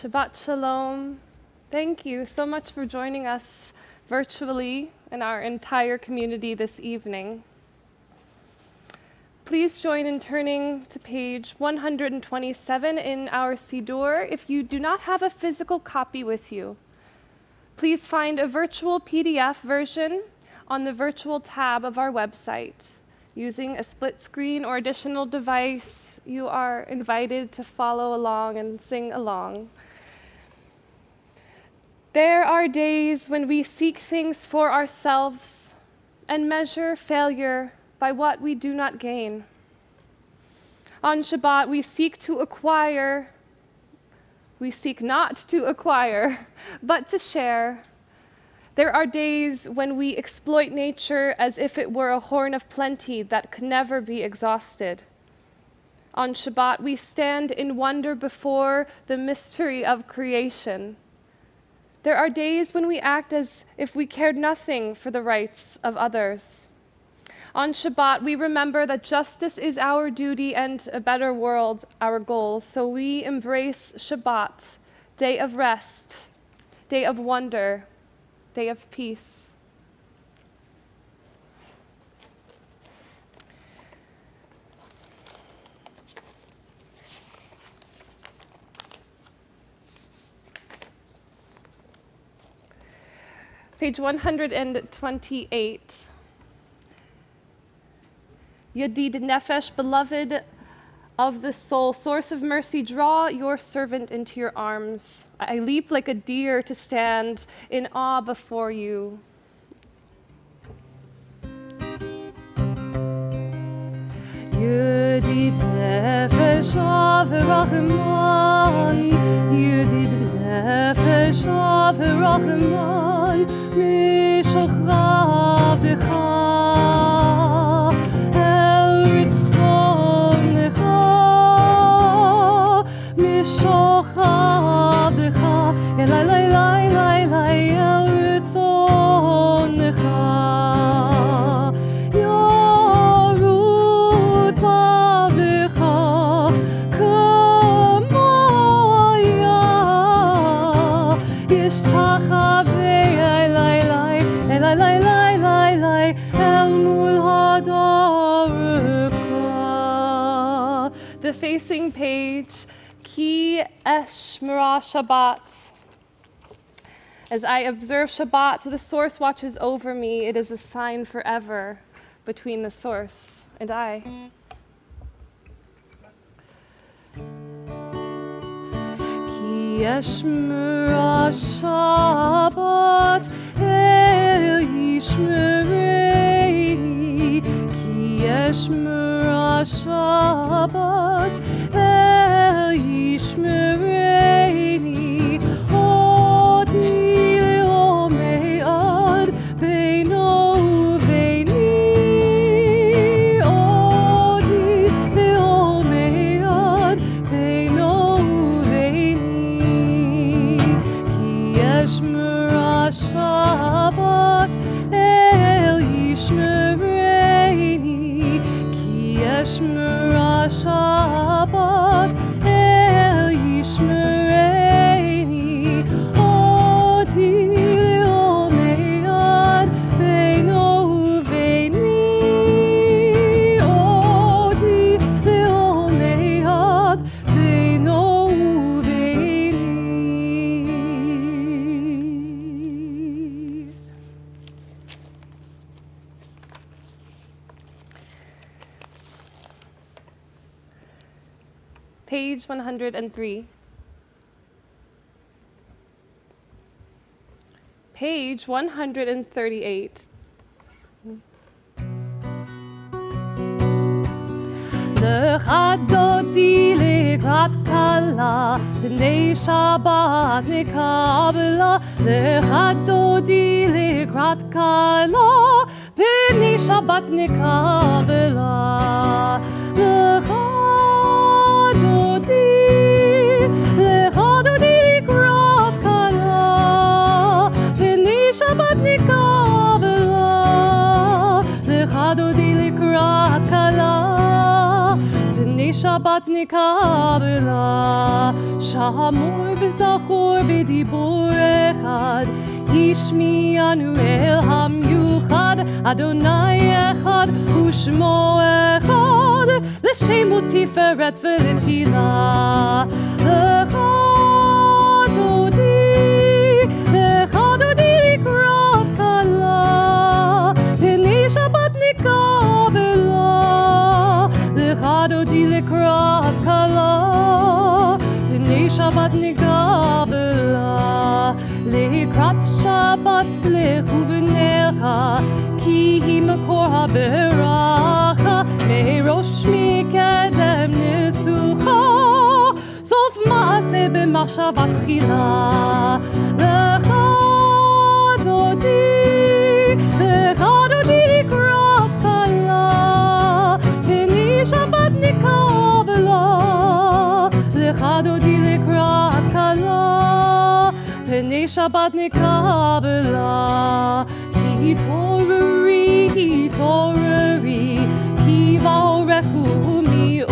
Shabbat Shalom. Thank you so much for joining us virtually and our entire community this evening. Please join in turning to page 127 in our Siddur if you do not have a physical copy with you. Please find a virtual PDF version on the virtual tab of our website. Using a split screen or additional device, you are invited to follow along and sing along. There are days when we seek things for ourselves and measure failure by what we do not gain. On Shabbat, we seek to acquire. We seek not to acquire, but to share. There are days when we exploit nature as if it were a horn of plenty that could never be exhausted. On Shabbat, we stand in wonder before the mystery of creation. There are days when we act as if we cared nothing for the rights of others. On Shabbat, we remember that justice is our duty and a better world our goal. So we embrace Shabbat, day of rest, day of wonder, day of peace. Page 128. Yadid Nefesh, beloved of the soul, source of mercy, draw your servant into your arms. I leap like a deer to stand in awe before you. Yadid Nefesh Averachman, Yadid Nefesh Averachman, Mishochav Decha. The facing page, Ki Eshmera Shabbat. As I observe Shabbat, the source watches over me. It is a sign forever between the source and I. Ki Eshmera Shabbat, El Yishmerei. Ki Eshmera Shabbat, El Yishmereini, Odi Leomei Ad Beino Uveini, Odi Leomei Ad Beino Uveini, Ki Eshmera Shabbat, El Yishmereini, Ki Eshmera Shabbat, El Yishmereini, Odi Leomei Ad Beino Uveini, Odi Leomei Ad Beino Uveini. Page 103. Page 138. Lecha dodi lekrat kala, b'nei Shabbat nekabla. Lecha dodi lekrat kala, b'nei Shabbat nekabla. Lecha Shabbat nikabla, lecha dodi likrat kala, v'nei שבת נקבלה, שמור וזכור בדיבור אחד, השמיענו אל המיוחד, אדוני אחד ושמו אחד, לשם ותפארת ולתהילה. לך דודי לקראת כלה, פני שבת נקבלה. לך דודי לקראת כלה, פני שבת נקבלה. לקראת שבת לכו ונלכה, כי היא מקור הברכה, מראש מקדם ניסוחה, סוף מעשה במחשבה תחילה. לך דודי לקראת כלה, פני שבת נקבלה. לך דודי לקראת כלה, פני שבת נקבלה. התעוררי, כי באורך מאורי,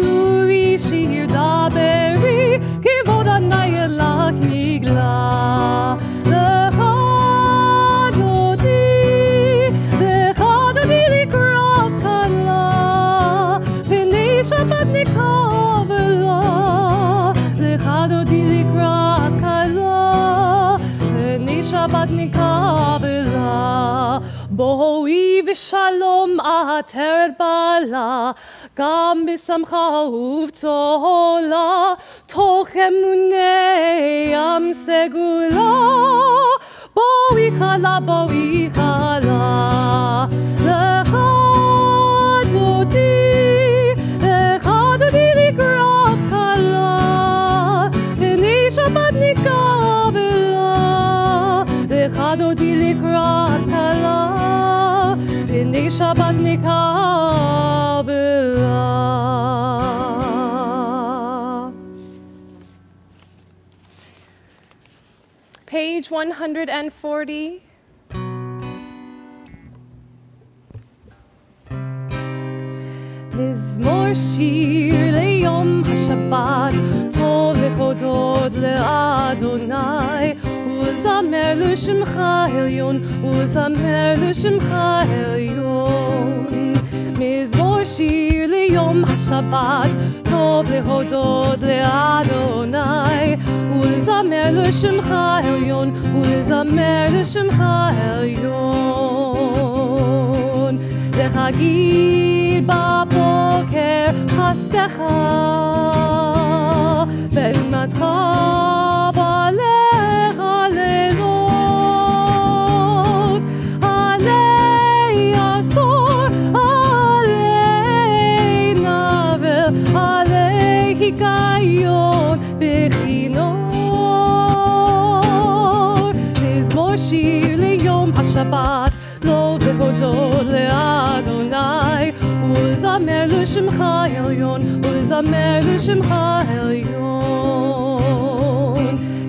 אורי שיר דברי, כבוד אדוני אלך יגלה. לך דודי לקראת כלה, פני שבת נקבלה. לך דודי לקראת כלה, פני שבת נקבלה. בואי ושלום עטרת בעלה, גם בשמחה ובצהלה, תוך אמוני עם סגולה. בואי חלה, בואי חלה. לך דודי לקראת כלה, פני שבת נקבלה. לך דודי לקראת כלה, פני שבת נקבלה. Page 140. מזמור שיר ליום השבת, טוב להודות לאדוני, ולזמר לשמך עליון, ולזמר לשמך עליון. מזמור שיר ליום השבת, טוב להודות לאדוני, ולזמר לשמך עליון, ולזמר לשמך עליון. להגיד בבוקר חסדך, ואימתך בליך לילות, עלי עשור, עלי נבל, עלי היגיון בכינור. מזמור שיר ליום השבת, לו והודות לאדוני, ולזמר לשמך עליון, ולזמר לשמך עליון.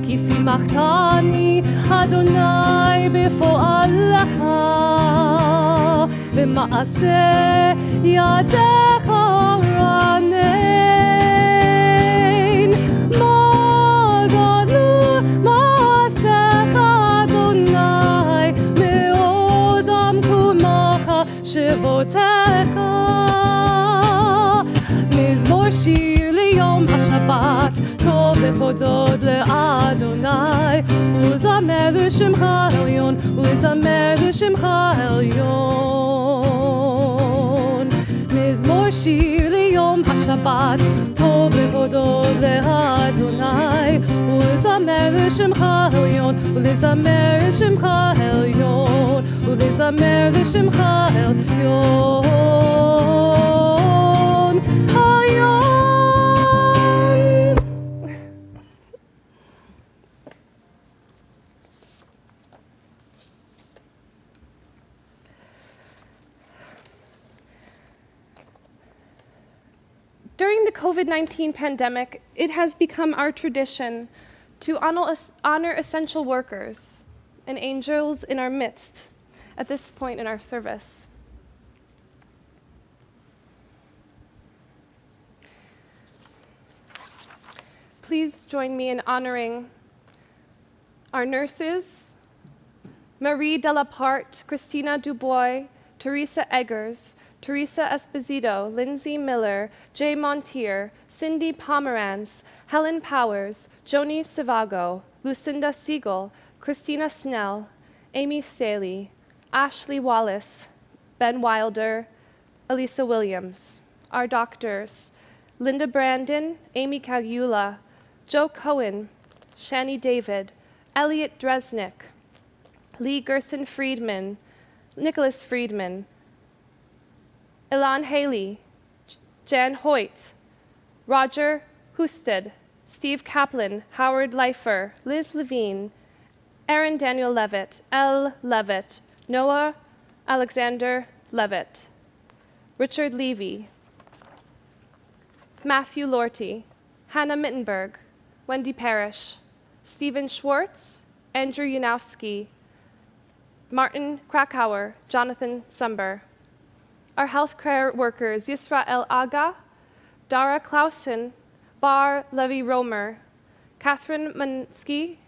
כי שימחתני אדוני בפועלך, במעשה ידיך רנן. מה גדול מעשיך אדוני, מאוד עמקומך שבותיך. מזמור שיר ליום השבת, טוב להודות לאדוני, ולזמר לשמך עליון, ולזמר לשמך עליון. מזמור שיר ליום השבת, טוב להודות לאדוני, ולזמר לשמך עליון, ולזמר לשמך עליון, ולזמר לשמך עליון. During the COVID-19 pandemic, it has become our tradition to honor essential workers and angels in our midst at this point in our service. please join me in honoring our nurses, Marie Delaparte, Christina Dubois, Teresa Eggers, Teresa Esposito, Lindsay Miller, Jay Montier, Cindy Pomeranz, Helen Powers, Joni Sivago, Lucinda Siegel, Christina Snell, Amy Staley, Ashley Wallace, Ben Wilder, Elisa Williams, our doctors, Linda Brandon, Amy Kagula, Joe Cohen, Shani David, Elliot Dresnick, Lee Gerson Friedman, Nicholas Friedman, Ilan Haley, Jan Hoyt, Roger Husted, Steve Kaplan, Howard Leifer, Liz Levine, Aaron Daniel Levitt, L. Levitt, Noah Alexander Levitt, Richard Levy, Matthew Lorty, Hannah Mittenberg, Wendy Parrish, Stephen Schwartz, Andrew Yanowski, Martin Krakauer, Jonathan Sumber. Our healthcare workers, Yisrael Aga, Dara Clausen, Bar Levi Romer, Catherine Mansky,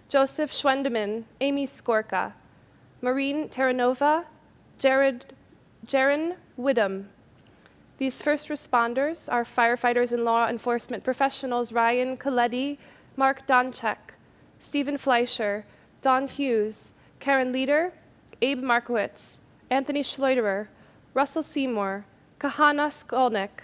Joseph Schwendeman, Amy Skorka, Maureen Terranova, Jaron Widom. These first responders are firefighters and law enforcement professionals Ryan Coletti, Mark Donchek, Stephen Fleischer, Don Hughes, Karen Leader, Abe Markowitz, Anthony Schleuderer, Russell Seymour, Kahana Skolnick,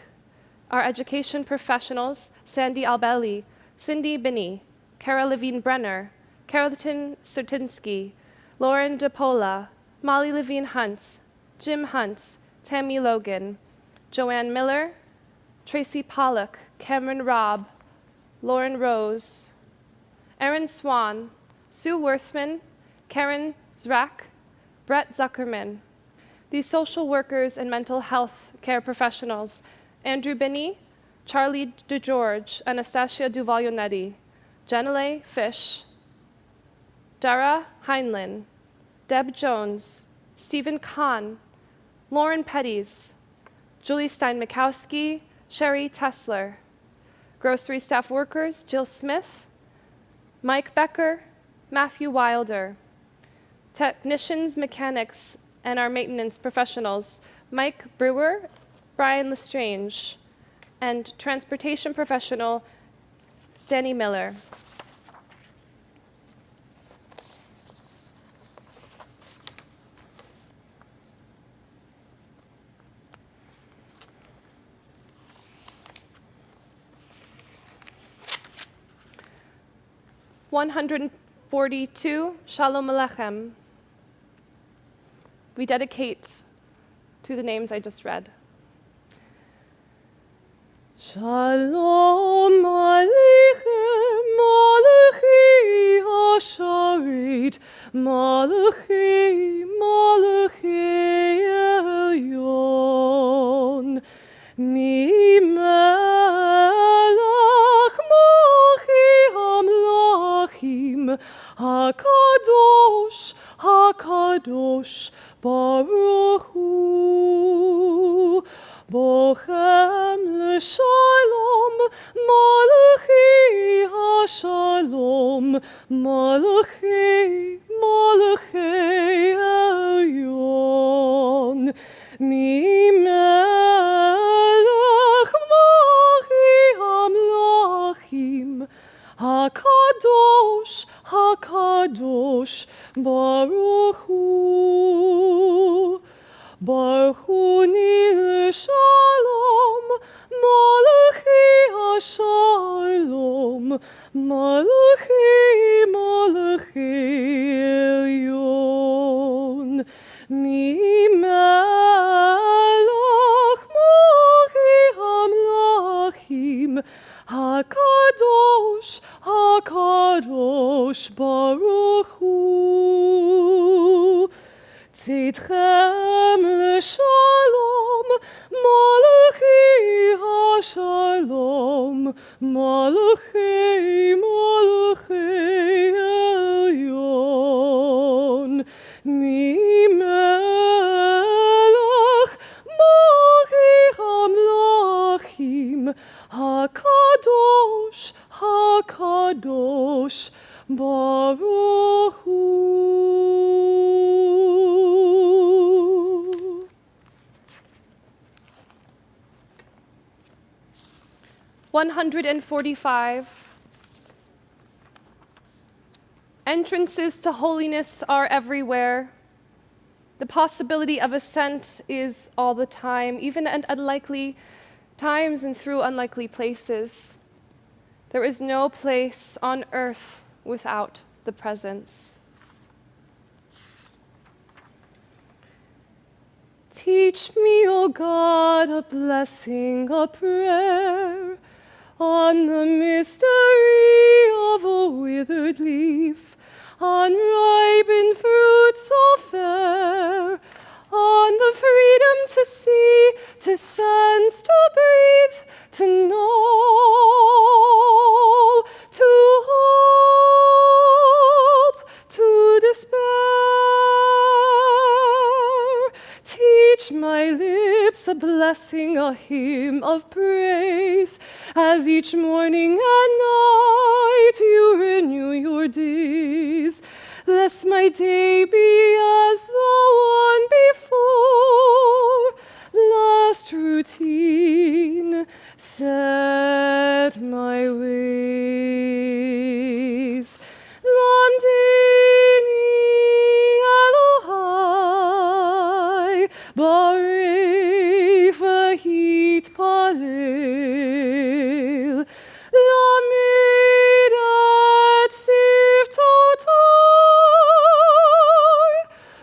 our education professionals Sandy Albelli, Cindy Binney, Kara Levine Brenner, Carolyn Sertinsky, Lauren DePola, Molly Levine Hunt, Jim Hunt, Tammy Logan, Joanne Miller, Tracy Pollock, Cameron Robb, Lauren Rose, Erin Swan, Sue Worthman, Karen Zrak, Brett Zuckerman. These social workers and mental health care professionals, Andrew Binney, Charlie DeGeorge, Anastasia Duvalionetti, Janelle Fish, Dara Heinlein, Deb Jones, Stephen Kahn, Lauren Petties, Julie Stein-Mikowski, Sherry Tessler. Grocery staff workers, Jill Smith, Mike Becker, Matthew Wilder. Technicians, mechanics, and our maintenance professionals, Mike Brewer, Brian Lestrange, and transportation professional, Danny Miller. (142) Shalom Alechem. We dedicate to the names I just read. Shalom Aleichem, Malachi Hasharit, Malachi, Malachi Elyon, Mimelach Mochi Hamlachim, HaKadosh, HaKadosh, Baruch Hu, Bochem l'Shalom, Malachi HaShalom, Malachi, Malachi Elyon, Mimelech Mochi Hamlachim, HaKadosh, HaKadosh, Baruch Hu, Baruch Hu Shalom, Malachi HaShalom, Malachi, Malachi Elyon, Mimelach Mochi Hamlachim, HaKadosh, HaKadosh, Baruch Hu, Tzidchem l'Shalom, Malachi HaShalom, Malachi, Malachi Elyon, Mimelach Mochi Hamlachim, HaKadosh, HaKadosh, Kadosh Baruch Hu. (145). Entrances to holiness are everywhere. The possibility of ascent is all the time, even at unlikely times and through unlikely places. There is no place on earth without the presence. Teach me, O God, a blessing, a prayer, on the mystery of a withered leaf, unripened fruit so fair, on the freedom to see, to sense, to breathe, to know, to hope, to despair. Teach my lips a blessing, a hymn of praise, as each morning and night you renew your days. Lest my day be as the one before, lest routine set my ways. Lamdini Elohai, Barei Vahit Palel, Lamid et Siftotai,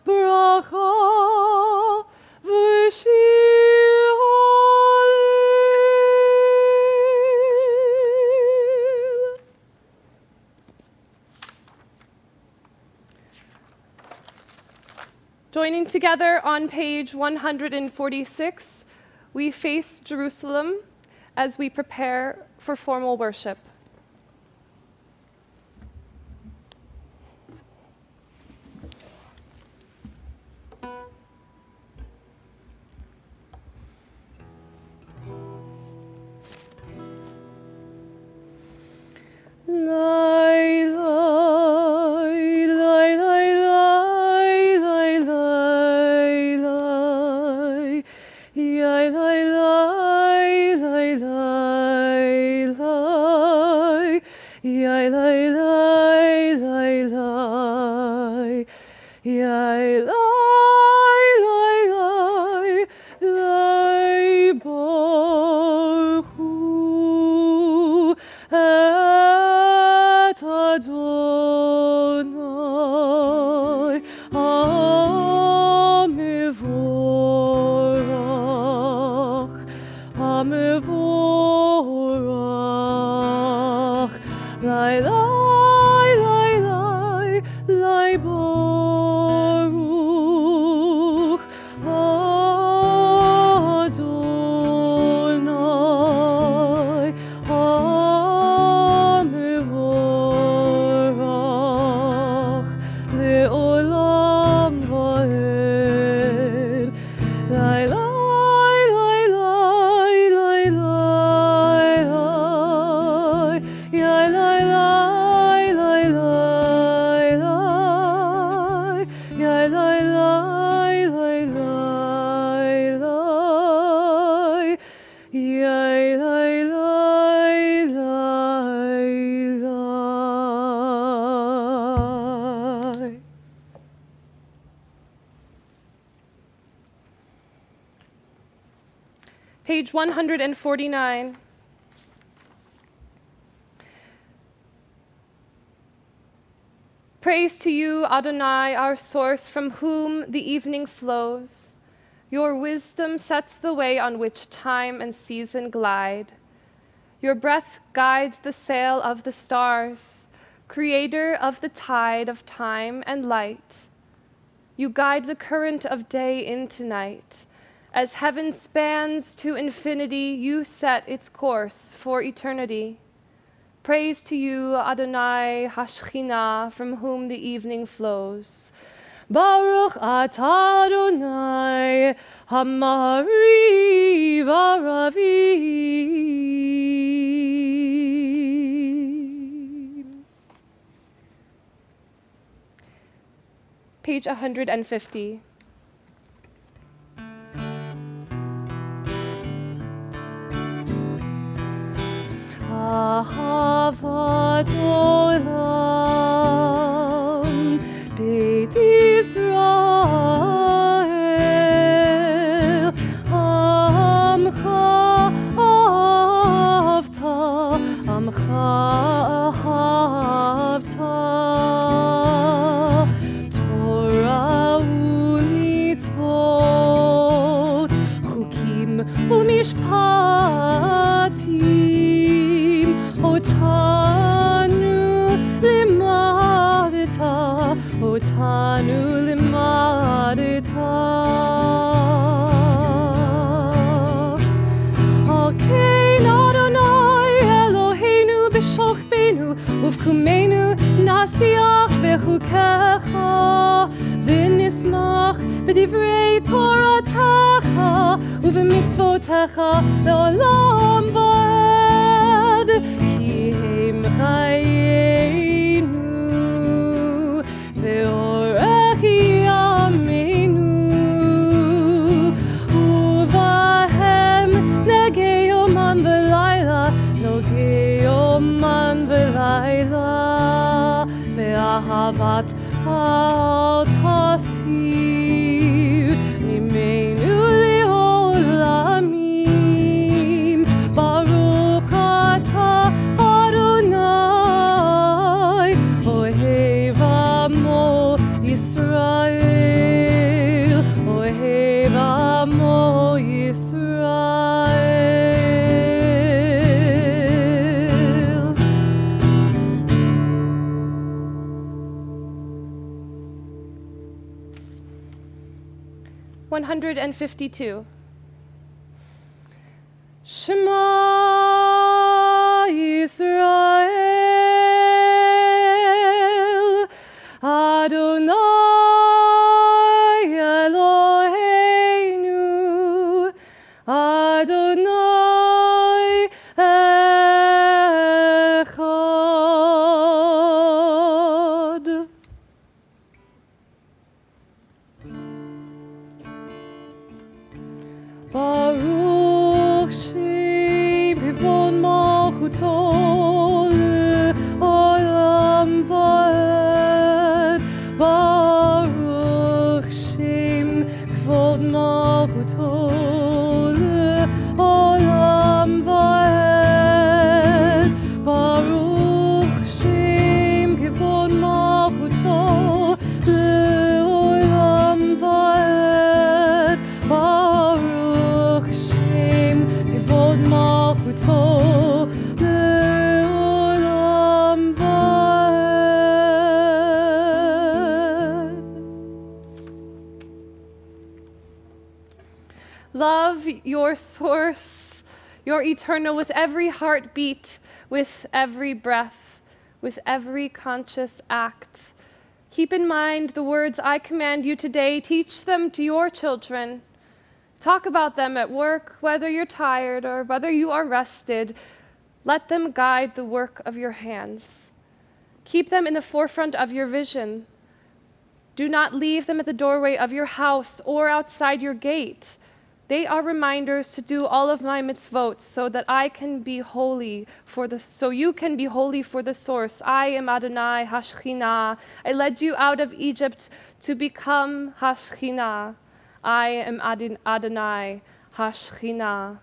Bracha v'shir Halel. Joining together on page 146, we face Jerusalem as we prepare for formal worship. Page 149. Praise to you, Adonai, our source, from whom the evening flows. Your wisdom sets the way on which time and season glide. Your breath guides the sail of the stars, creator of the tide of time and light. You guide the current of day into night. As heaven spans to infinity, you set its course for eternity. Praise to you, Adonai Hashchina, from whom the evening flows. Baruch atah Adonai Hamari Varavi. page 150. Ahavat olam Beit Yisrael Amcha ahavta Amcha ahavta Torah u'mitzvot Chukim u'mishpatim Otanu limadeta Otanu limadeta Alkein Adonai Eloheinu b'shochbenu Uvkumenu nasiach bechukecha V'nismach b'divrei Toratecha Uv'mitzvotecha le'olam va'ed Ki heim chayenu ve'orech yameinu Uvahem negei yomam v'layla Nogei yomam v'layla Ve'ahavat al tasir Mimeinu li'olamim Baruch atah Adonai Ohev amo Yisrael Ohev amo Yisrael 152. Shema Yisrael Adonai Eloheinu Adonai Echad. Baruch Shem Kivod Malchuto Le'olam Va'ed Baruch Shem Kivod Malchuto Le'olam Va'ed Baruch Shem Kivod Malchuto Le'olam Va'ed Baruch Shem Kivod Malchuto Le'olam Va'ed. Love your source, your eternal, with every heartbeat, with every breath, with every conscious act. Keep in mind the words I command you today. Teach them to your children. Talk about them at work, whether you're tired or whether you are rested. Let them guide the work of your hands. Keep them in the forefront of your vision. Do not leave them at the doorway of your house or outside your gate. They are reminders to do all of my mitzvot so that I can be holy so you can be holy for the source. I am Adonai Hashchina. I led you out of Egypt to become Hashchina. I am Adonai Hashchina.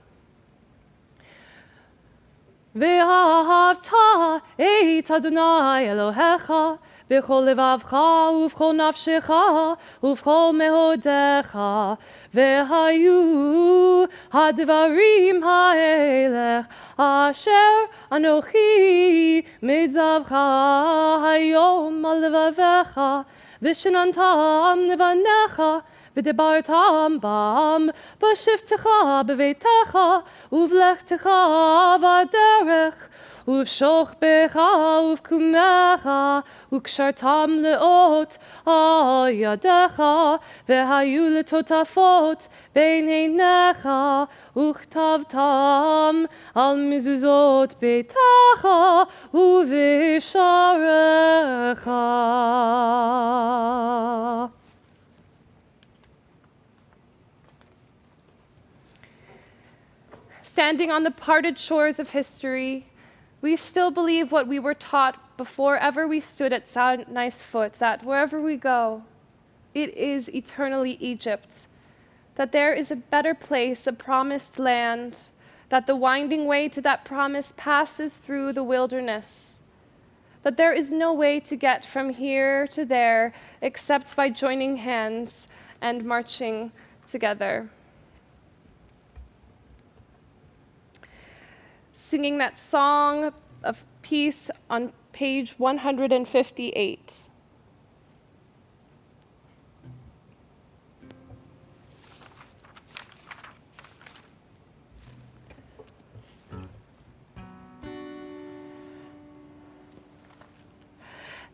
Ve'ahavta et Adonai Elohecha b'chol levavcha uv'chol nafshecha uv'chol mehodecha ve'hayu hadvarim ha'elech asher anochi mitzavcha hayom al levavecha v'shenantam levanecha v'debartam bam b'shivtecha b'veitecha uv'lechtecha v'aderech uv'shochbecha uv'kumecha u'kshartam le'ot al yadecha v'hayu letotafot bein einecha u'chtavtam al mizuzot beitecha uv'isharecha. Standing on the parted shores of history, we still believe what we were taught before ever we stood at Sinai's foot, that wherever we go, it is eternally Egypt, that there is a better place, a promised land, that the winding way to that promise passes through the wilderness, that there is no way to get from here to there except by joining hands and marching together. Singing that song of peace on page 158.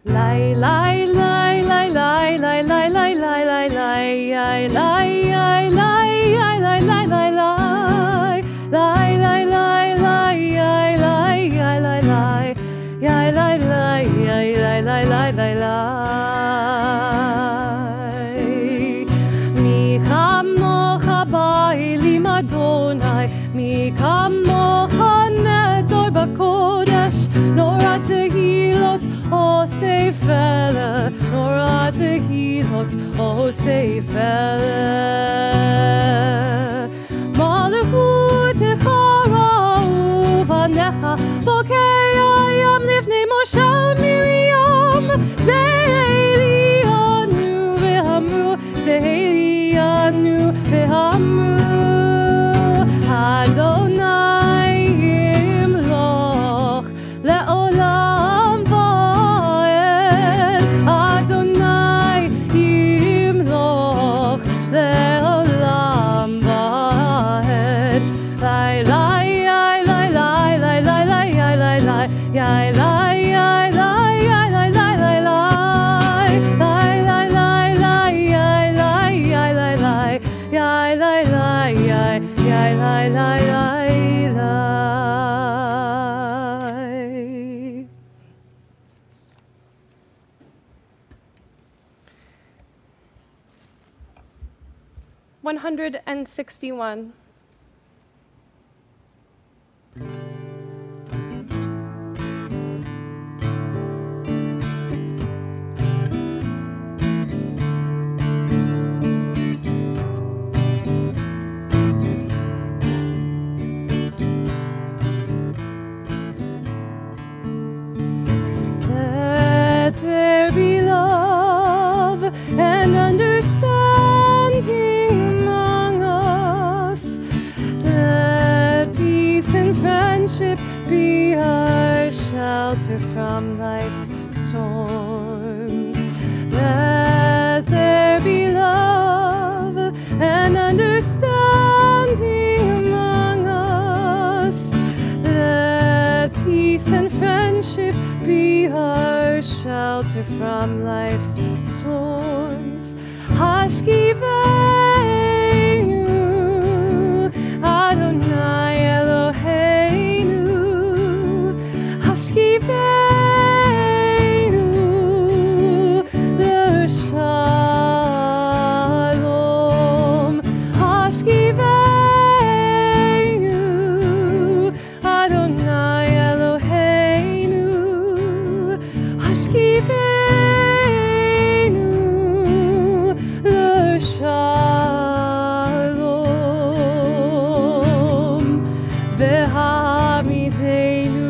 Lie, lie, lie, lie, lie, lie, lie, lie, lie, lie, lie, lie, lie, lie, lie, lie, lie, lie, lie. Lie, lie, lie, lie, lie, lie, lie, lie, lie. Lie, lie, lie, lie, lie, lie, lie, lie, lie. Mi chamocha ba'elim Adonai, mi kamocha nedor b'kodesh, nora tehilot osei fele, nora tehilot osei fele. בוקי הים לפני משה מרים, זה העלינו ואמרו, זה העלינו ואמרו, אדוני ימלוך לעולם ועד, אדוני ימלוך לעולם ועד. לי Yai lai yai lai yai lai lai lai lai lai lai lai yai lai yai lai lai yai lai lai yai yai lai lai lai lai. 161. And understanding among us, let peace and friendship be our shelter from life's storms. Let there be love and understanding among us, let peace and friendship be our shelter from life's storms. Hashkiveinu, Adonai Eloheinu. Hashkiveinu, l'shalom. Hashkiveinu, Adonai Eloheinu. Hashkiveinu. Shalom v'hamidenu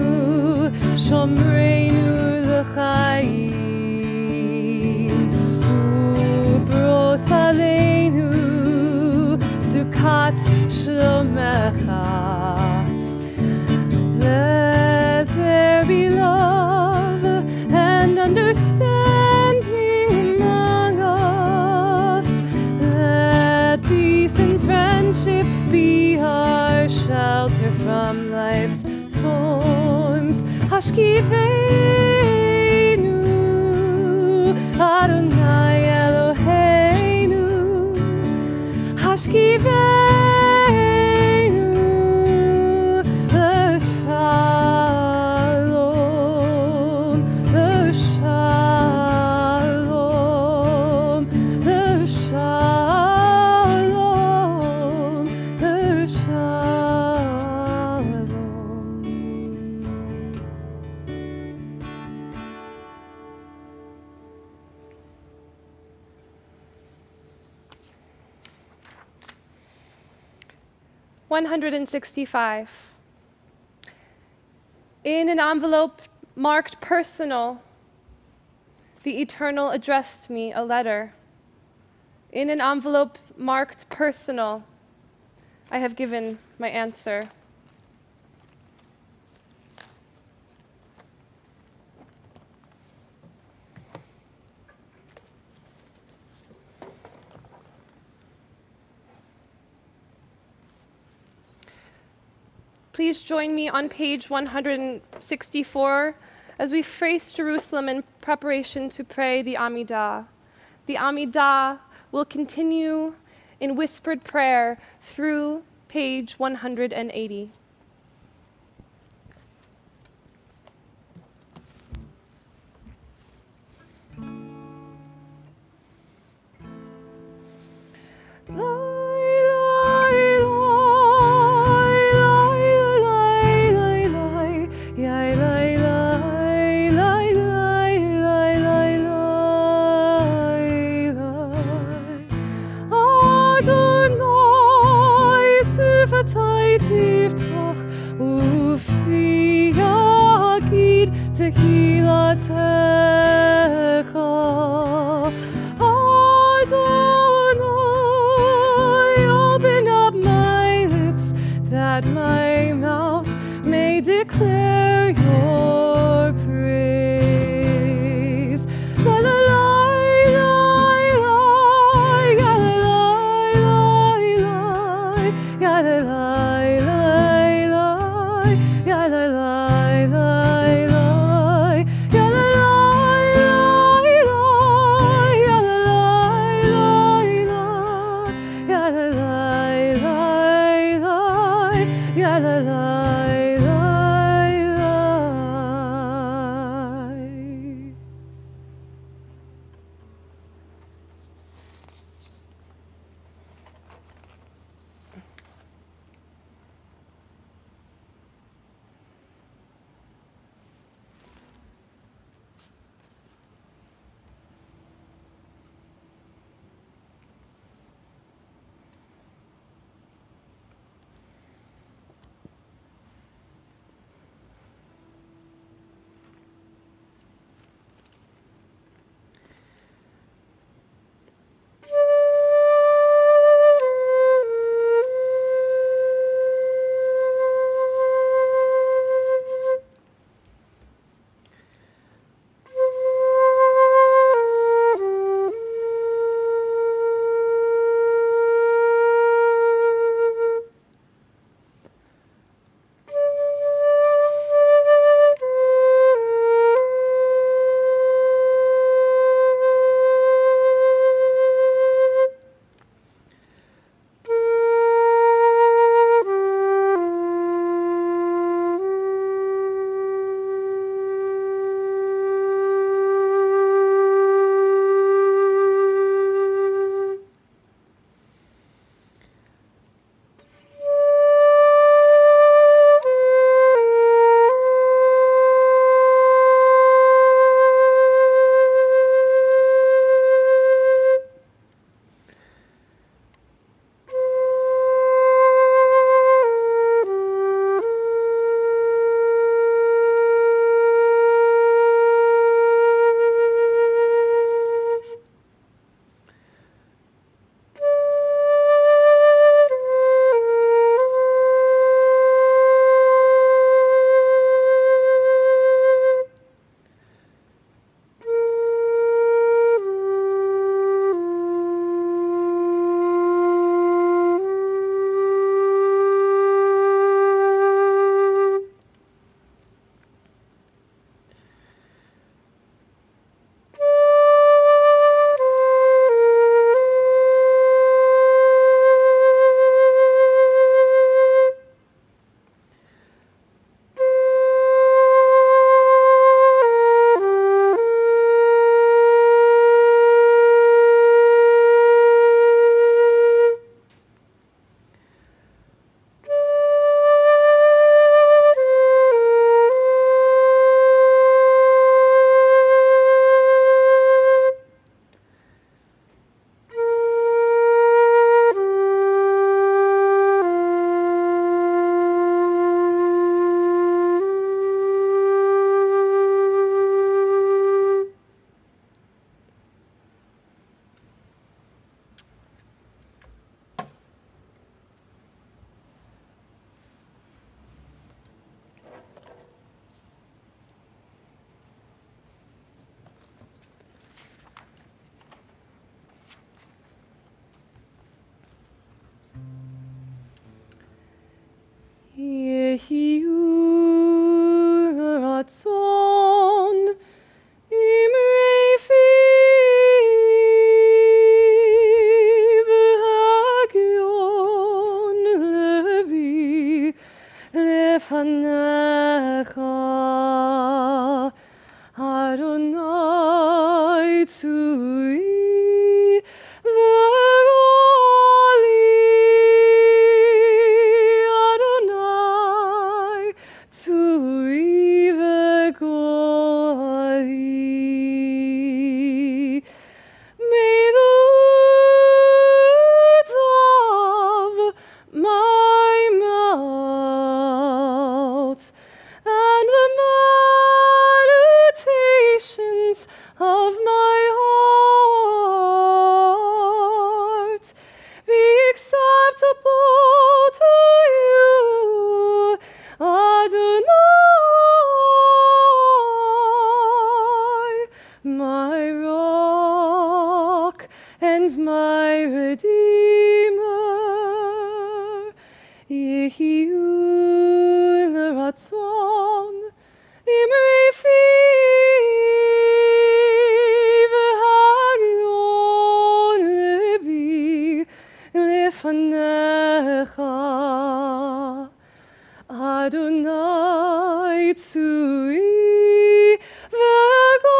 shomreinu l'chaim uvros aleinu sukat shlomecha. Let there be love and understanding among us. Let peace and friendship be our shelter from life's storms. Hashkiveinu, Adonai Eloheinu. Hashkiveinu, l'shalom, l'shalom, l'shalom, l'shalom. 165. In an envelope marked personal, the Eternal addressed me a letter. In an envelope marked personal, I have given my answer. Please join me on page 164 as we face Jerusalem in preparation to pray the Amidah. The Amidah will continue in whispered prayer through page 180. That my mouth may declare your praise. La la la la la, ya la la la, ya la la la, ya la la la, ya la la. lefanecha, Adonai tzuri v'goli, Adonai tzuri v'goli. May the words of my mouth and the meditations of my heart be acceptable to you, Adonai, my rock and my redeemer. Yehiyu l'ratzon imri fi v'hagyon libi lefanecha, Adonai tzuri v'goli,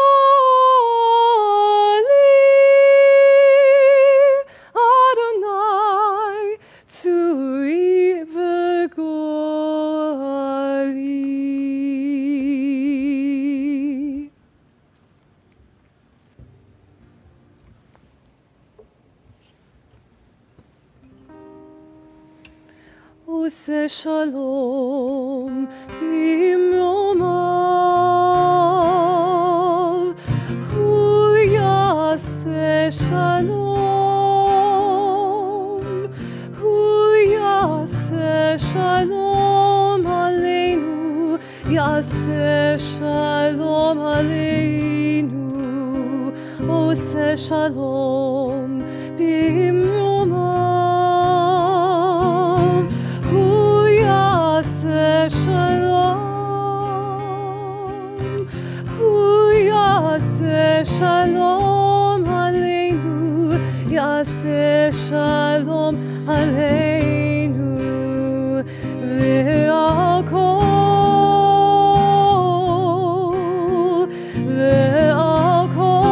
Adonai tzuri v'goli. Ose shalom b'mromav, hu yaseh shalom, hu yaseh shalom aleinu, yaseh shalom aleinu. Ose shalom b'mromav, hu yaseh shalom, hu yaseh shalom aleinu, yaseh shalom aleinu. Ve'al kol, ve'al kol,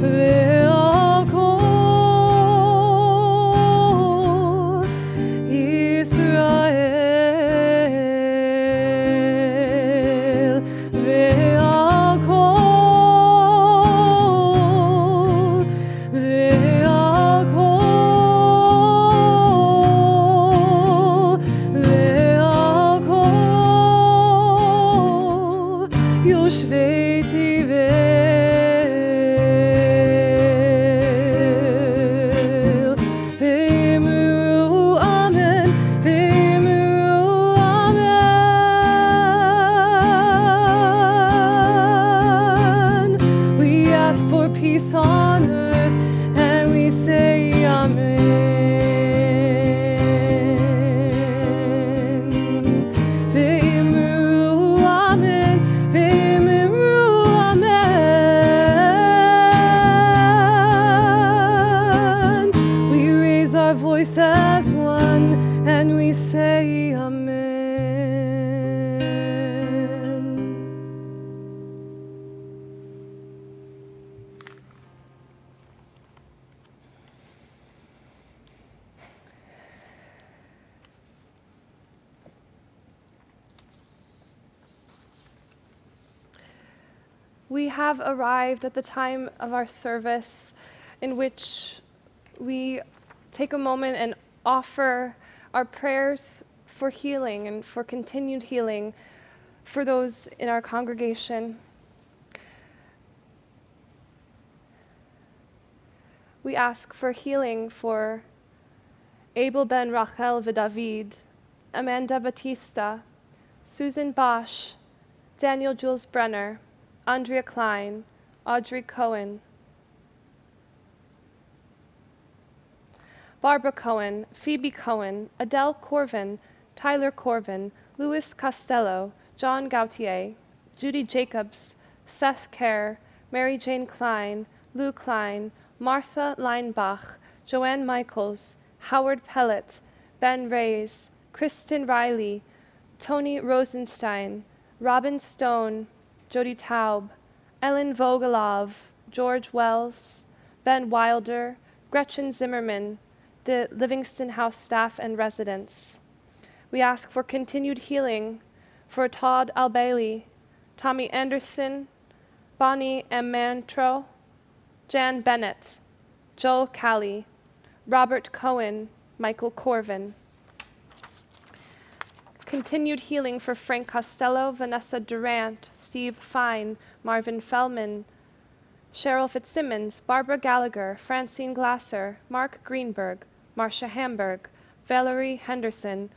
ve'al kol, Yisrael, ve'al kol, ve'al kol, ve'al kol, yoshvei tevel, ve'imru amen, ve'imru amen. We ask for peace on earth and we say amen. Ve'imru amen, ve'imru amen. We raise our voice as one and we say amen. We have arrived at the time of our service in which we take a moment and offer our prayers for healing and for continued healing for those in our congregation. We ask for healing for Abel ben Rachel v'David, Amanda Batista, Susan Bosch, Daniel Jules Brenner, Andrea Klein, Audrey Cohen, Barbara Cohen, Phoebe Cohen, Adele Corvin, Tyler Corvin, Louis Costello, John Gautier, Judy Jacobs, Seth Kerr, Mary Jane Klein, Lou Klein, Martha Leinbach, Joanne Michaels, Howard Pellet, Ben Reyes, Kristen Riley, Tony Rosenstein, Robin Stone, Jody Taub, Ellen Vogelov, George Wells, Ben Wilder, Gretchen Zimmerman, the Livingston House staff and residents. We ask for continued healing for Todd Albailey, Tommy Anderson, Bonnie M. Mantro, Jan Bennett, Joel Callie, Robert Cohen, Michael Corvin. Continued healing for Frank Costello, Vanessa Durant, Steve Fine, Marvin Fellman, Cheryl Fitzsimmons, Barbara Gallagher, Francine Glasser, Mark Greenberg, Marcia Hamburg, Valerie Henderson,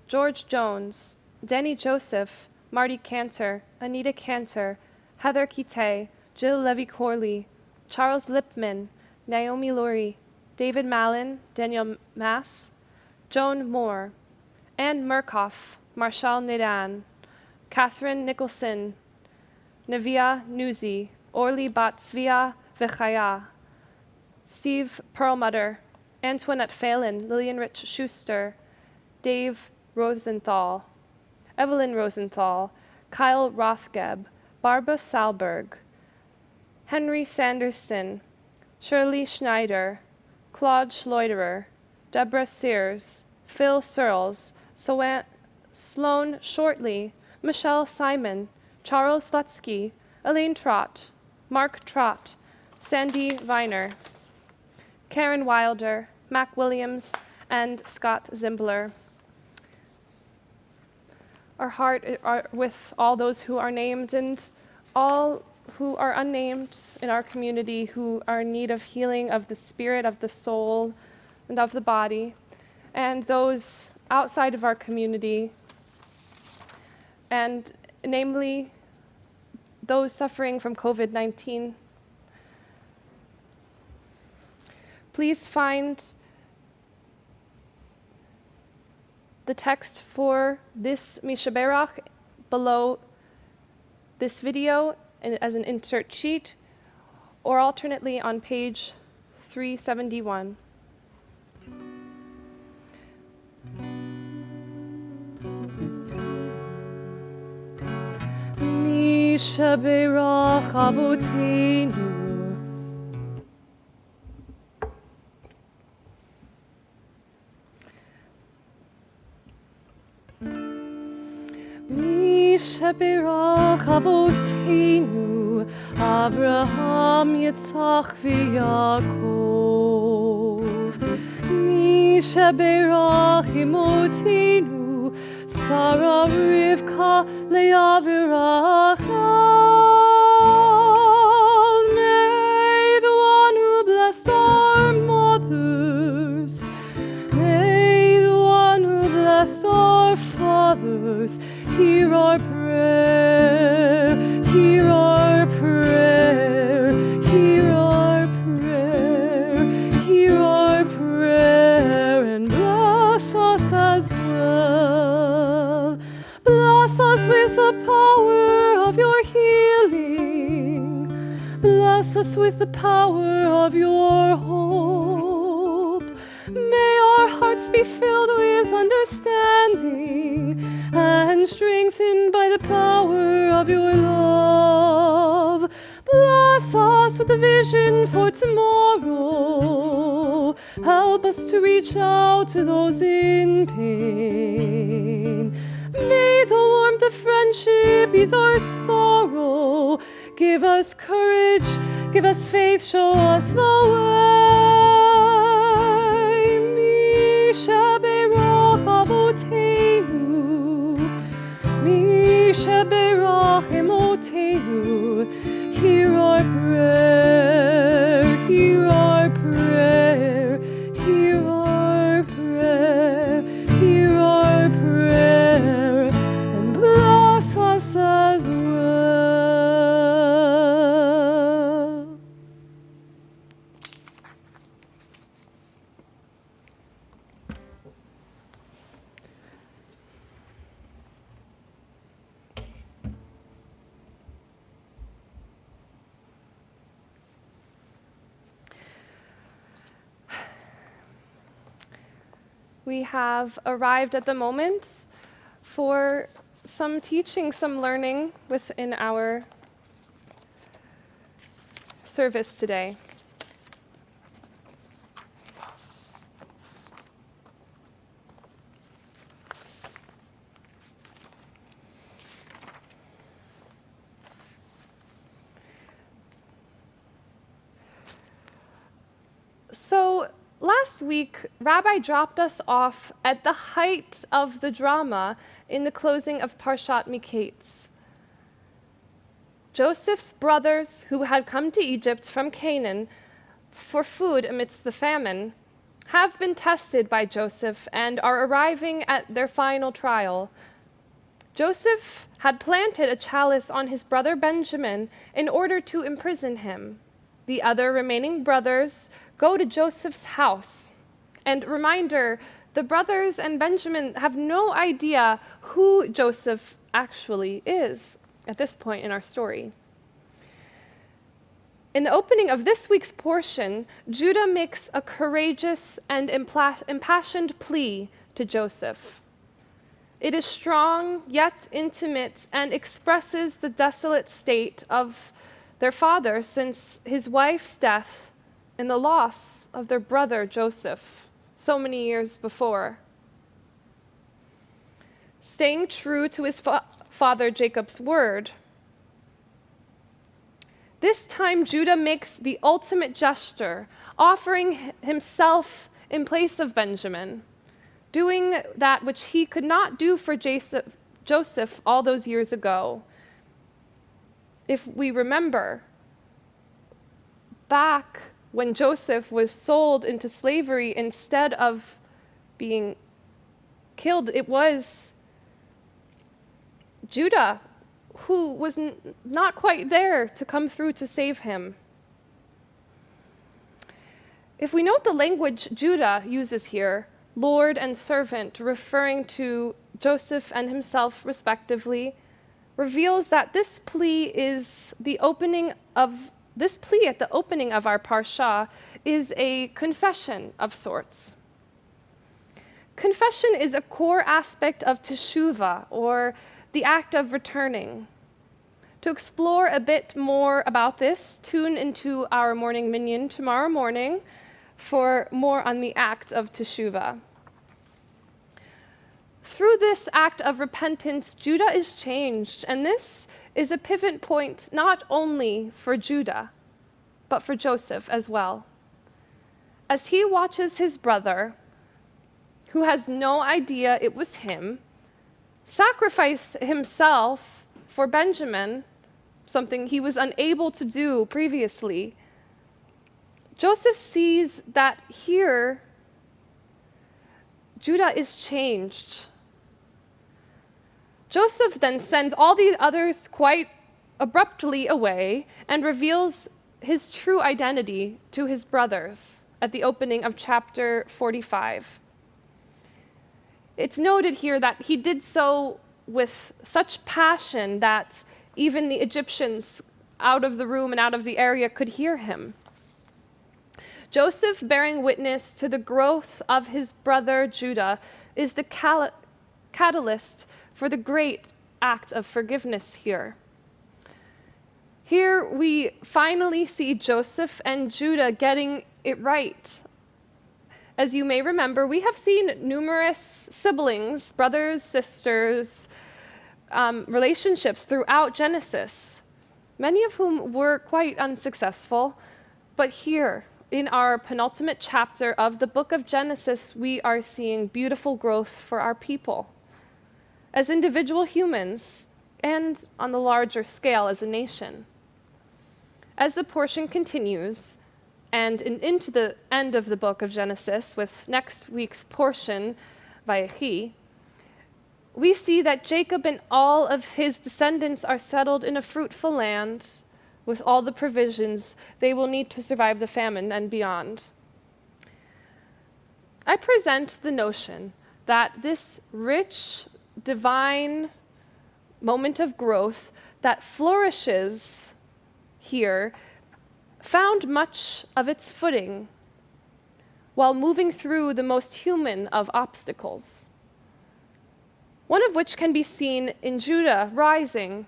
George Jones, Danny Joseph, Marty Cantor, Anita Cantor, Heather Kite, Jill Levy-Corley, Charles Lipman, Naomi Lurie, David Mallon, Daniel Mass, Joan Moore, Anne Murkoff, Marshall Nedan, Catherine Nicholson, Navia Newsy, Orly Batsvia Vichaya, Steve Perlmutter, Antoinette Phelan, Lillian Rich Schuster, Dave Rosenthal, Evelyn Rosenthal, Kyle Rothgeb, Barbara Salberg, Henry Sanderson, Shirley Schneider, Claude Schleuderer, Deborah Sears, Phil Searles, Sloan Shortley, Michelle Simon, Charles Lutsky, Elaine Trott, Mark Trott, Sandy Viner, Karen Wilder, Mac Williams, and Scott Zimbler. Our heart are with all those who are named and all who are unnamed in our community who are in need of healing of the spirit, of the soul, and of the body, and those outside of our community, and namely those suffering from COVID-19. Please find the text for this Mishaberach below this video as an insert sheet, or alternately on page 371. Mishaberach Avoteinu. Mishaberach Avoteinu, Abraham, Yitzchak, v'Yaakov. Mishaberach Imotenu, Sarah, Rivka, Leah, v'Rachel. May the one who blessed our mothers, may the one who blessed our fathers, hear our prayer, hear our prayer, hear our prayer, hear our prayer, and bless us as well. Bless us with the power of your healing. Bless us with the power of your hope. May our hearts be filled with understanding and strengthened by the power of your love. Bless us with the vision for tomorrow. Help us to reach out to those in pain. May the warmth of friendship ease our sorrow. Give us courage, give us faith, show us the way. Mishaberach Avoteinu, Mishaberach Imotenu. Hear our prayer, hear our prayer, hear our prayer, hear our prayer, and bless us as well. we have arrived at the moment for some teaching, some learning within our service today. So last week, Rabbi dropped us off at the height of the drama in the closing of Parshat Miketz. Joseph's brothers, who had come to Egypt from Canaan for food amidst the famine, have been tested by Joseph and are arriving at their final trial. Joseph had planted a chalice on his brother Benjamin in order to imprison him. The other remaining brothers go to Joseph's house. And reminder, the brothers and Benjamin have no idea who Joseph actually is at this point in our story. In the opening of this week's portion, Judah makes a courageous and impassioned plea to Joseph. It is strong yet intimate and expresses the desolate state of their father since his wife's death and the loss of their brother Joseph so many years before. Staying true to his father Jacob's word, this time Judah makes the ultimate gesture, offering himself in place of Benjamin, doing that which he could not do for Joseph all those years ago. If we remember, back when Joseph was sold into slavery instead of being killed, it was Judah who was not quite there to come through to save him. If we note the language Judah uses here, Lord and servant, referring to Joseph and himself respectively, reveals that this plea at the opening of our parsha is a confession of sorts. Confession is a core aspect of teshuvah, or the act of returning. To explore a bit more about this, tune into our morning minyan tomorrow morning for more on the act of teshuvah. Through this act of repentance, Judah is changed, and this is a pivot point not only for Judah, but for Joseph as well. As he watches his brother, who has no idea it was him, sacrifice himself for Benjamin, something he was unable to do previously, Joseph sees that here Judah is changed. Joseph then sends all the others quite abruptly away and reveals his true identity to his brothers at the opening of chapter 45. It's noted here that he did so with such passion that even the Egyptians out of the room and out of the area could hear him. Joseph, bearing witness to the growth of his brother Judah, is the catalyst for the great act of forgiveness here. Here we finally see Joseph and Judah getting it right. As you may remember, we have seen numerous siblings, brothers, sisters, relationships throughout Genesis, many of whom were quite unsuccessful. But here, in our penultimate chapter of the book of Genesis, we are seeing beautiful growth for our people as individual humans and on the larger scale as a nation. As the portion continues, and into the end of the book of Genesis with next week's portion, Vayechi, we see that Jacob and all of his descendants are settled in a fruitful land with all the provisions they will need to survive the famine and beyond. I present the notion that this rich, divine moment of growth that flourishes here found much of its footing while moving through the most human of obstacles. One of which can be seen in Judah rising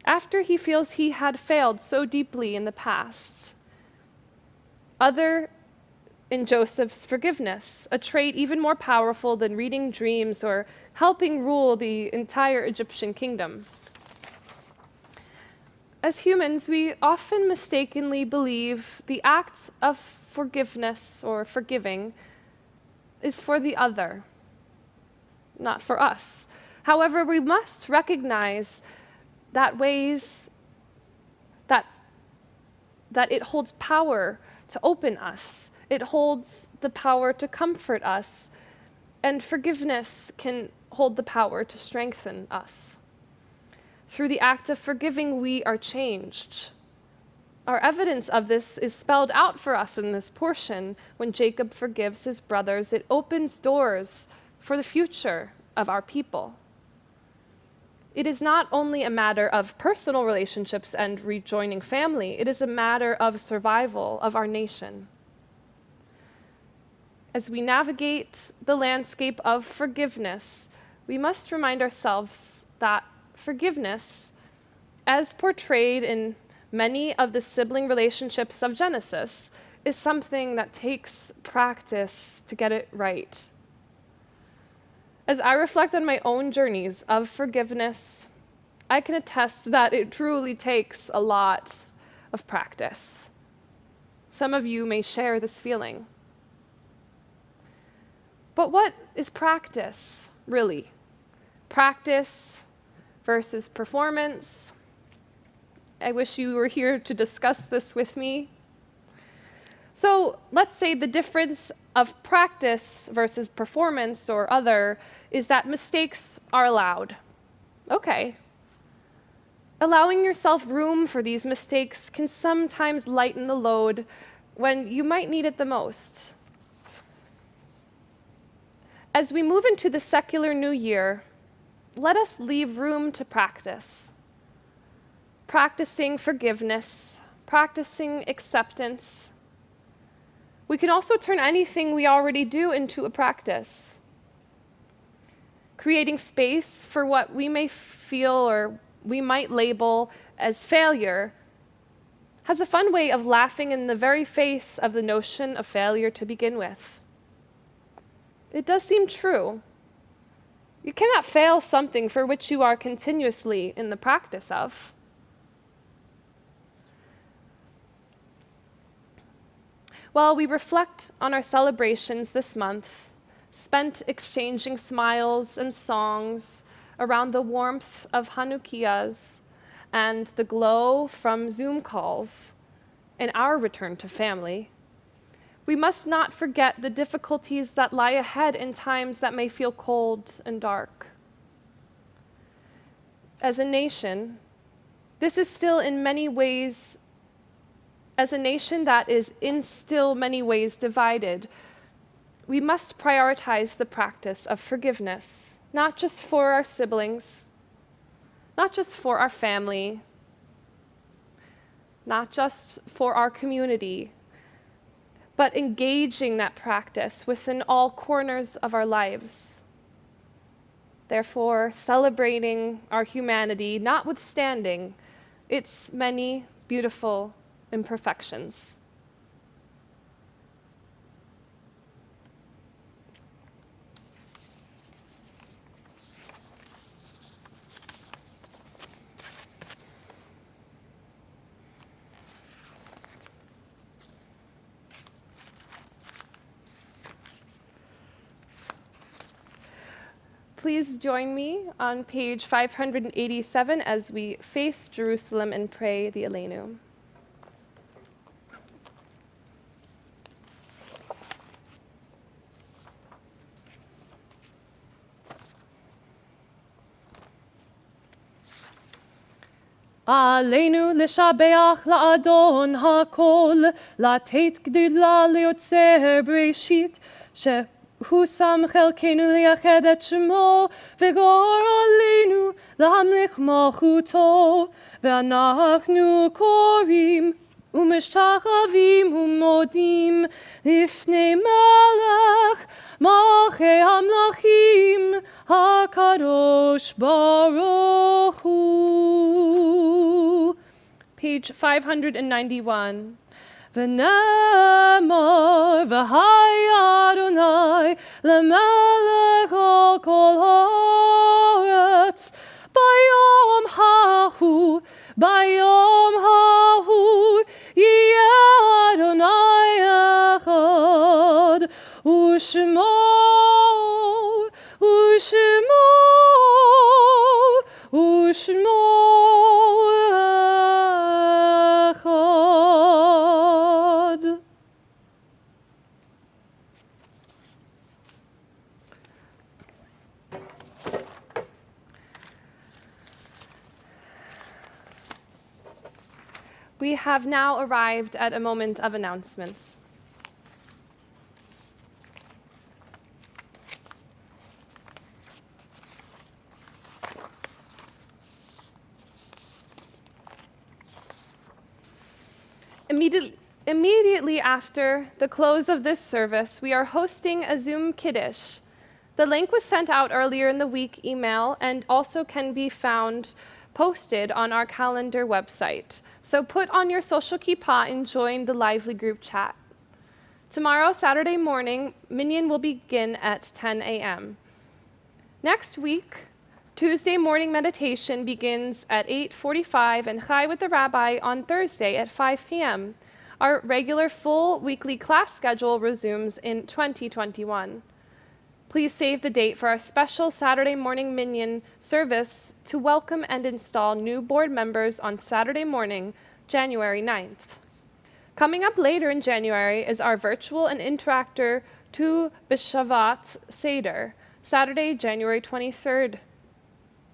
after he feels he had failed so deeply in the past. Other in Joseph's forgiveness, a trait even more powerful than reading dreams or helping rule the entire Egyptian kingdom. As humans, we often mistakenly believe the act of forgiveness or forgiving is for the other, not for us. However, we must recognize that it holds power to open us. It holds the power to comfort us, and forgiveness can hold the power to strengthen us. Through the act of forgiving, we are changed. Our evidence of this is spelled out for us in this portion. When Jacob forgives his brothers, it opens doors for the future of our people. It is not only a matter of personal relationships and rejoining family, it is a matter of survival of our nation. As we navigate the landscape of forgiveness, we must remind ourselves that forgiveness, as portrayed in many of the sibling relationships of Genesis, is something that takes practice to get it right. As I reflect on my own journeys of forgiveness, I can attest that it truly takes a lot of practice. Some of you may share this feeling. But what is practice, really? Practice versus performance? I wish you were here to discuss this with me. So let's say the difference of practice versus performance or other is that mistakes are allowed. Okay. Allowing yourself room for these mistakes can sometimes lighten the load when you might need it the most. As we move into the secular new year, let us leave room to practice. Practicing forgiveness, practicing acceptance. We can also turn anything we already do into a practice. Creating space for what we may feel or we might label as failure has a fun way of laughing in the very face of the notion of failure to begin with. It does seem true. You cannot fail something for which you are continuously in the practice of. While we reflect on our celebrations this month, spent exchanging smiles and songs around the warmth of Hanukkahs and the glow from Zoom calls in our return to family, we must not forget the difficulties that lie ahead in times that may feel cold and dark. As a nation, this is still in many ways, as a nation that is in still many ways divided, we must prioritize the practice of forgiveness, not just for our siblings, not just for our family, not just for our community, but engaging that practice within all corners of our lives. Therefore, celebrating our humanity, notwithstanding its many beautiful imperfections. Please join me on page 587 as we face Jerusalem and pray the Aleinu. עלינו לשבח לאדון הכל, לתת גדולה ליוצר בראשית, שהוא שם חלקנו לייחד את שמו, וגור עלינו להמליך מלכותו, ואנחנו קוראים ומשתחווים ומודים לפני מלך מלכי המלכים הקדוש ברוך הוא. Page 591. ונאמר והיה אדוני למלך על כל הארץ ביום ההוא יהיה אדוני אחד ושמו אחד. We have now arrived at a moment of announcements. Immediately after the close of this service, we are hosting a Zoom Kiddush. The link was sent out earlier in the week email and also can be found posted on our calendar website. So put on your social kippah and join the lively group chat. Tomorrow, Saturday morning, Minyan will begin at 10 a.m. Next week, Tuesday morning meditation begins at 8:45 and Chai with the Rabbi on Thursday at 5 p.m. Our regular full weekly class schedule resumes in 2021. Please save the date for our special Saturday morning Minyan service to welcome and install new board members on Saturday morning, January 9th. Coming up later in January is our virtual and interactive Tu B'Shavat Seder, Saturday, January 23rd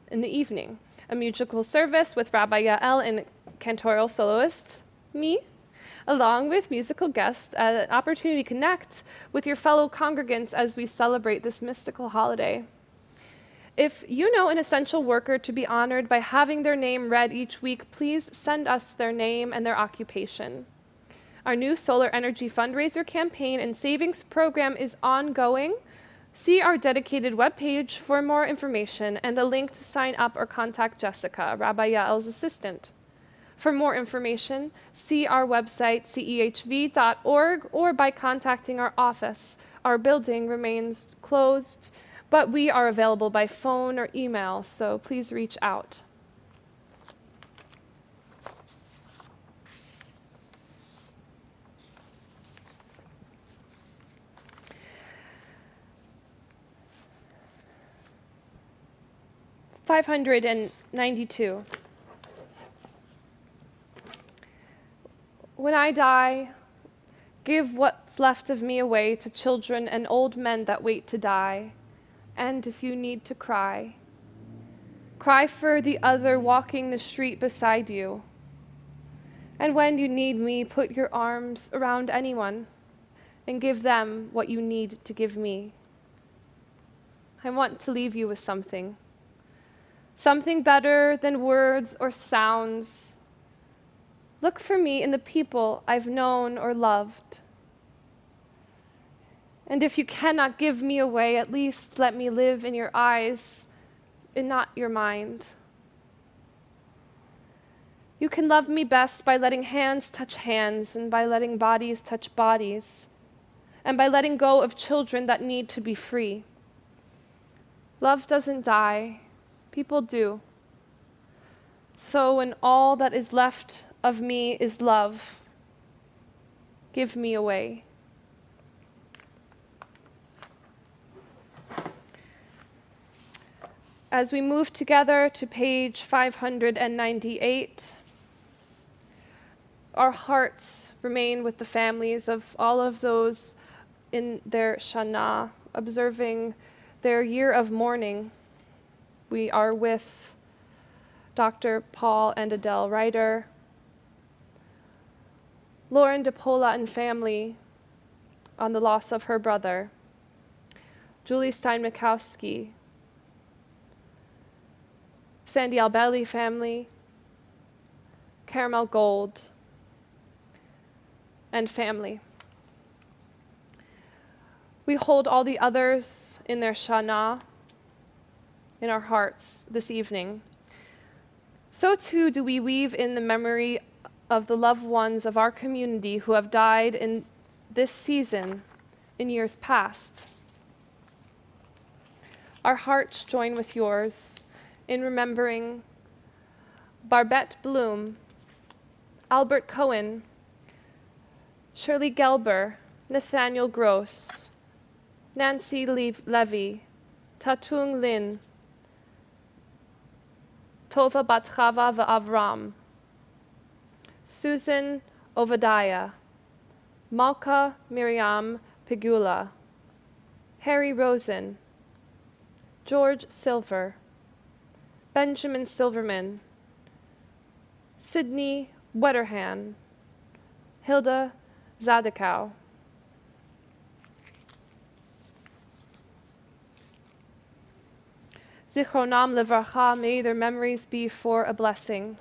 in the evening. A musical service with Rabbi Yael and cantorial soloist, me, along with musical guests, an opportunity to connect with your fellow congregants as we celebrate this mystical holiday. If you know an essential worker to be honored by having their name read each week, please send us their name and their occupation. Our new solar energy fundraiser campaign and savings program is ongoing. See our dedicated webpage for more information and a link to sign up or contact Jessica, Rabbi Yael's assistant. For more information, see our website, cehv.org, or by contacting our office. Our building remains closed, but we are available by phone or email, so please reach out. $592. When I die, give what's left of me away to children and old men that wait to die. And if you need to cry, cry for the other walking the street beside you. And when you need me, put your arms around anyone and give them what you need to give me. I want to leave you with something better than words or sounds. Look for me in the people I've known or loved. And if you cannot give me away, at least let me live in your eyes and not your mind. You can love me best by letting hands touch hands, and by letting bodies touch bodies, and by letting go of children that need to be free. Love doesn't die. People do. So when all that is left of me is love, give me away. As we move together to page 598, our hearts remain with the families of all of those in their Shana, observing their year of mourning. We are with Dr. Paul and Adele Ryder, Lauren DePola and family on the loss of her brother, Julie Stein-Mikowski, Sandy Albelli family, Caramel Gold, and family. We hold all the others in their Shana in our hearts this evening. So too do we weave in the memory of the loved ones of our community who have died in this season in years past. Our hearts join with yours in remembering Barbette Bloom, Albert Cohen, Shirley Gelber, Nathaniel Gross, Nancy Levy, Tatung Lin, Tova Bat-Chava V'Avram, Susan Ovadiah, Malka Miriam Pegula, Harry Rosen, George Silver, Benjamin Silverman, Sydney Wetterhan, Hilda Zadekow. Zichronam Livracha, may their memories be for a blessing.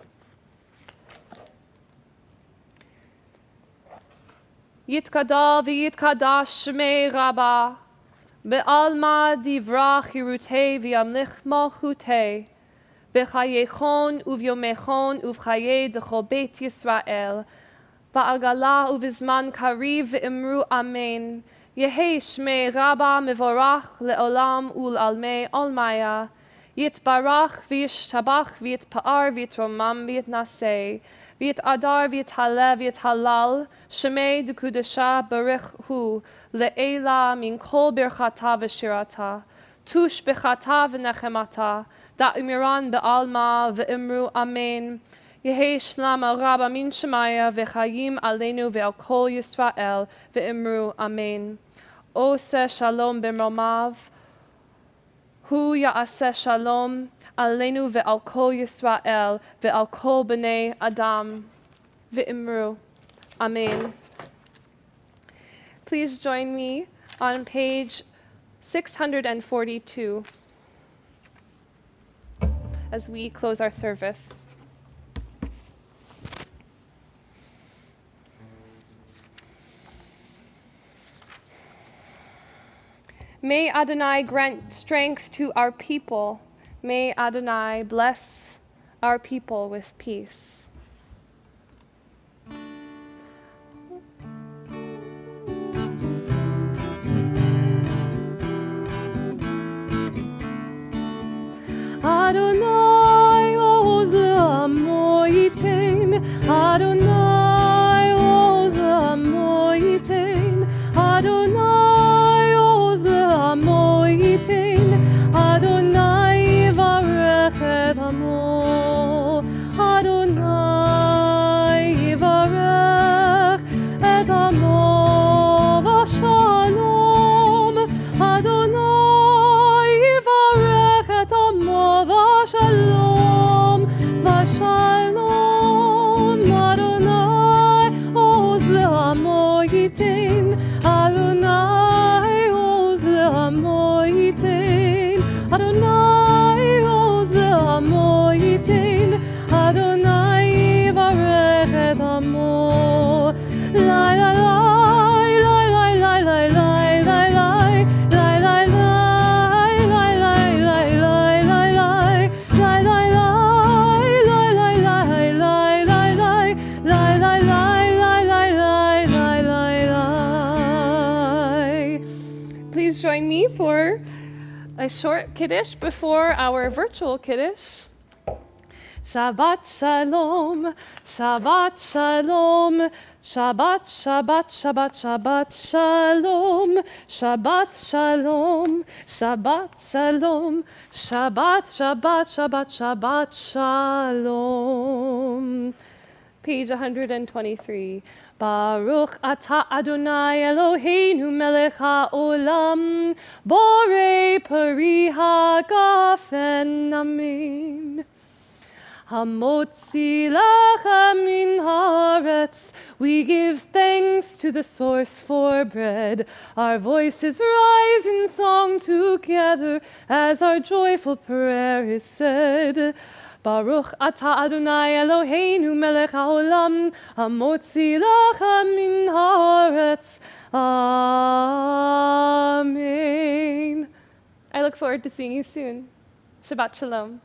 Yitkada v'yitkadash shmei Rabba, be'alma divrach hirutei v'yamlich malchutei, b'chayechon uv'yomechon uv'chayei d'chol beit Yisrael, ba'agala uv'zman kariv v'imru amen, Yehei shmei Rabba mevorach le'olam ul'almei olmaya, Yitbarach v'yishtabach v'yitpa'ar v'yitromam v'yitnasei, v'yitadar v'yithaleh v'yithalal, shemei d'kudasha barich hu, le'ela min kol birchata v'shirata, tush b'chata v'nechemata, da'imiran be'alma v'imru amen, Yehei shlama Rabba min shemaya v'chayim aleinu ve'al kol Yisrael v'imru amen. Ose shalom b'mromav, Hu ya'aseh shalom aleinu ve'al kol Yisrael ve'al kol b'nei Adam v'imru. Amen. Please join me on page 642 as we close our service. May Adonai grant strength to our people. May Adonai bless our people with peace. Adonai oz l'amo yitain, Adonai oz l'amo yitain, Adonai oz l'amo yitain, Adonai yivarech et amo, Adonai yivarech et amo v'shalom, Adonai yivarech et amo v'shalom, v'shalom, Adonai oz l'amo yitain, Adonai oz l'amo yitain, Adonai oz l'amo yitain, Adonai yivarech et amo. Lai lai lai lai lai lai lai lai lai lai lai lai lai lai lai lai lai Please join me for a short Kiddush before our virtual Kiddush. Shabbat Shalom, Shabbat Shalom, Shabbat, Shabbat, Shabbat, Shabbat Shalom, Shabbat Shalom, Shabbat Shalom, Shabbat, Shabbat, Shabbat, Shabbat Shalom. Page 123. Baruch atah Adonai Eloheinu melech haolam, borei peri hagafen, amen. Hamotzi lechem min haaretz, we give thanks to the source for bread. Our voices rise in song together as our joyful prayer is said. Baruch atah Adonai Eloheinu melech haolam, hamotzi lecha min haaretz. Amen. I look forward to seeing you soon. Shabbat shalom.